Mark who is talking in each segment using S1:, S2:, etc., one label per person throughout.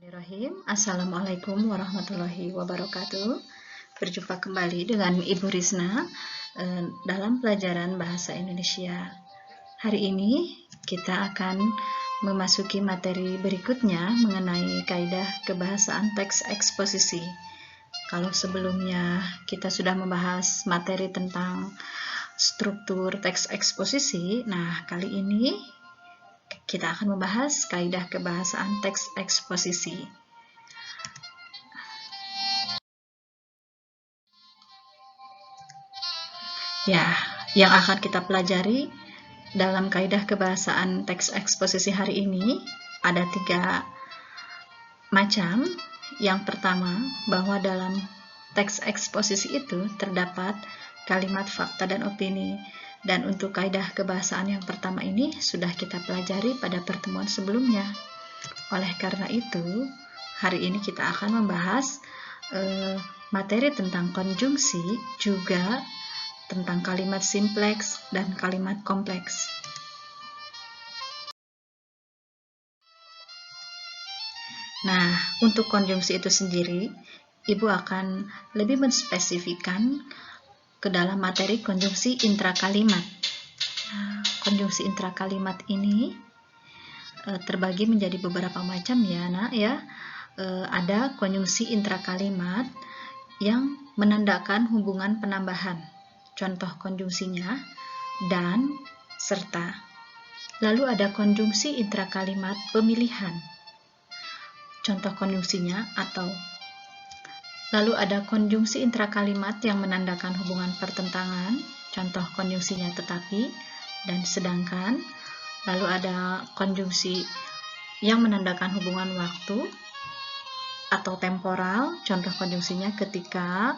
S1: Bismillahirrahmanirrahim. Assalamualaikum warahmatullahi wabarakatuh. Berjumpa kembali dengan Ibu Rizna dalam pelajaran Bahasa Indonesia. Hari ini kita akan memasuki materi berikutnya mengenai kaidah kebahasaan teks eksposisi. Kalau sebelumnya kita sudah membahas materi tentang struktur teks eksposisi, nah kali ini kita akan membahas kaidah kebahasaan teks eksposisi. Ya, yang akan kita pelajari dalam kaidah kebahasaan teks eksposisi hari ini ada 3 macam. Yang pertama, bahwa dalam teks eksposisi itu terdapat kalimat fakta dan opini. Dan untuk kaidah kebahasaan yang pertama ini sudah kita pelajari pada pertemuan sebelumnya. Oleh karena itu, hari ini kita akan membahas materi tentang konjungsi, juga tentang kalimat simpleks dan kalimat kompleks. Nah, untuk konjungsi itu sendiri, Ibu akan lebih menspesifikkan ke dalam materi konjungsi intrakalimat. Nah, konjungsi intrakalimat ini terbagi menjadi beberapa macam ya, Nak ya. Ada konjungsi intrakalimat yang menandakan hubungan penambahan. Contoh konjungsinya dan, serta. Lalu ada konjungsi intrakalimat pemilihan. Contoh konjungsinya atau. Lalu ada konjungsi intrakalimat yang menandakan hubungan pertentangan, contoh konjungsinya tetapi dan sedangkan. Lalu ada konjungsi yang menandakan hubungan waktu atau temporal, contoh konjungsinya ketika,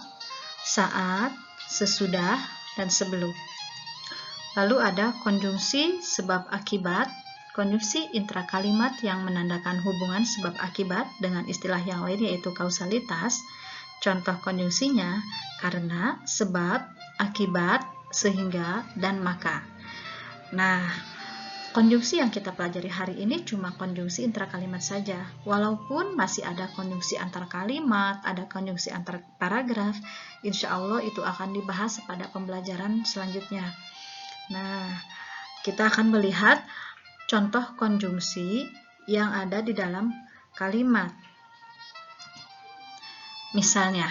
S1: saat, sesudah, dan sebelum. Lalu ada konjungsi sebab akibat, konjungsi intrakalimat yang menandakan hubungan sebab akibat dengan istilah yang lain yaitu kausalitas. Contoh konjungsinya karena, sebab, akibat, sehingga, dan maka. Nah, konjungsi yang kita pelajari hari ini cuma konjungsi intrakalimat saja. Walaupun masih ada konjungsi antar kalimat, ada konjungsi antar paragraf, insya Allah itu akan dibahas pada pembelajaran selanjutnya. Nah, kita akan melihat contoh konjungsi yang ada di dalam kalimat. Misalnya,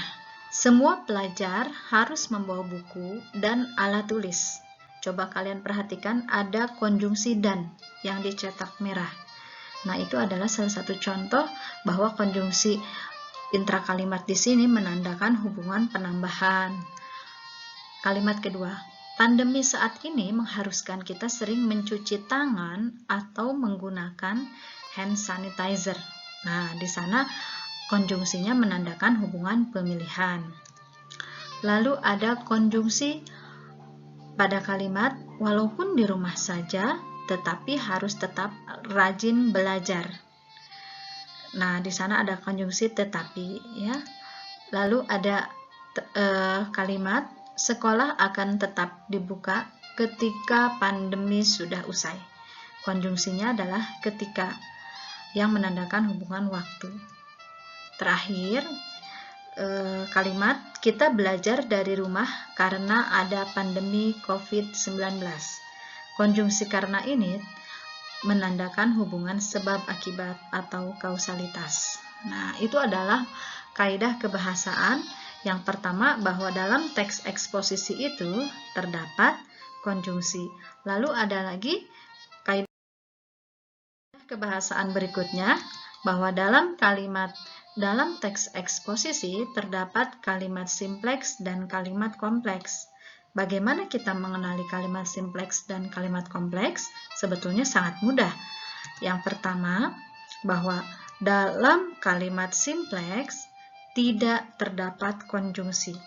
S1: semua pelajar harus membawa buku dan alat tulis. Coba kalian perhatikan ada konjungsi dan yang dicetak merah. Nah, itu adalah salah satu contoh bahwa konjungsi intrakalimat di sini menandakan hubungan penambahan. Kalimat kedua, pandemi saat ini mengharuskan kita sering mencuci tangan atau menggunakan hand sanitizer. Nah, di sana konjungsinya menandakan hubungan pemilihan. Lalu ada konjungsi pada kalimat walaupun di rumah saja tetapi harus tetap rajin belajar. Nah, di sana ada konjungsi tetapi ya. Lalu ada kalimat sekolah akan tetap dibuka ketika pandemi sudah usai. Konjungsinya adalah ketika yang menandakan hubungan waktu. Terakhir, kalimat kita belajar dari rumah karena ada pandemi COVID-19. Konjungsi karena ini menandakan hubungan sebab akibat atau kausalitas. Nah, itu adalah kaidah kebahasaan. Yang pertama, bahwa dalam teks eksposisi itu terdapat konjungsi. Lalu ada lagi kaidah kebahasaan berikutnya, bahwa dalam teks eksposisi terdapat kalimat simpleks dan kalimat kompleks. Bagaimana kita mengenali kalimat simpleks dan kalimat kompleks? Sebetulnya sangat mudah. Yang pertama, bahwa dalam kalimat simpleks tidak terdapat konjungsi.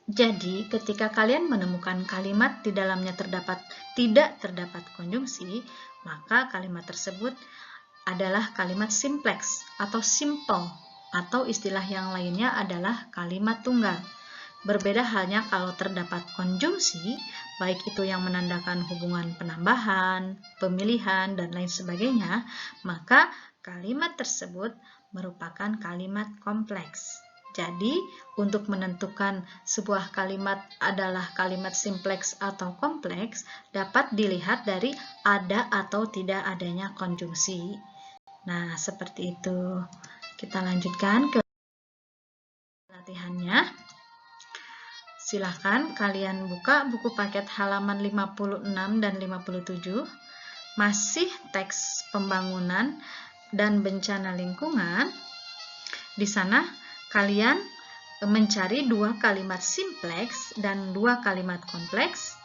S1: Jadi, ketika kalian menemukan kalimat di dalamnya tidak terdapat konjungsi, maka kalimat tersebut adalah kalimat simpleks atau simple, atau istilah yang lainnya adalah kalimat tunggal. Berbeda halnya kalau terdapat konjungsi, baik itu yang menandakan hubungan penambahan, pemilihan, dan lain sebagainya, maka kalimat tersebut merupakan kalimat kompleks. Jadi, untuk menentukan sebuah kalimat adalah kalimat simpleks atau kompleks dapat dilihat dari ada atau tidak adanya konjungsi. Nah, seperti itu. Kita lanjutkan ke latihannya. Silahkan kalian buka buku paket halaman 56 dan 57. Masih teks pembangunan dan bencana lingkungan. Di sana kalian mencari 2 kalimat simpleks dan 2 kalimat kompleks.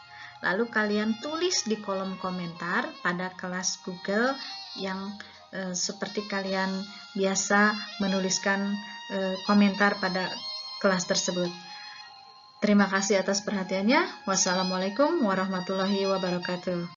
S1: Lalu kalian tulis di kolom komentar pada kelas Google yang seperti kalian biasa menuliskan komentar pada kelas tersebut. Terima kasih atas perhatiannya. Wassalamualaikum warahmatullahi wabarakatuh.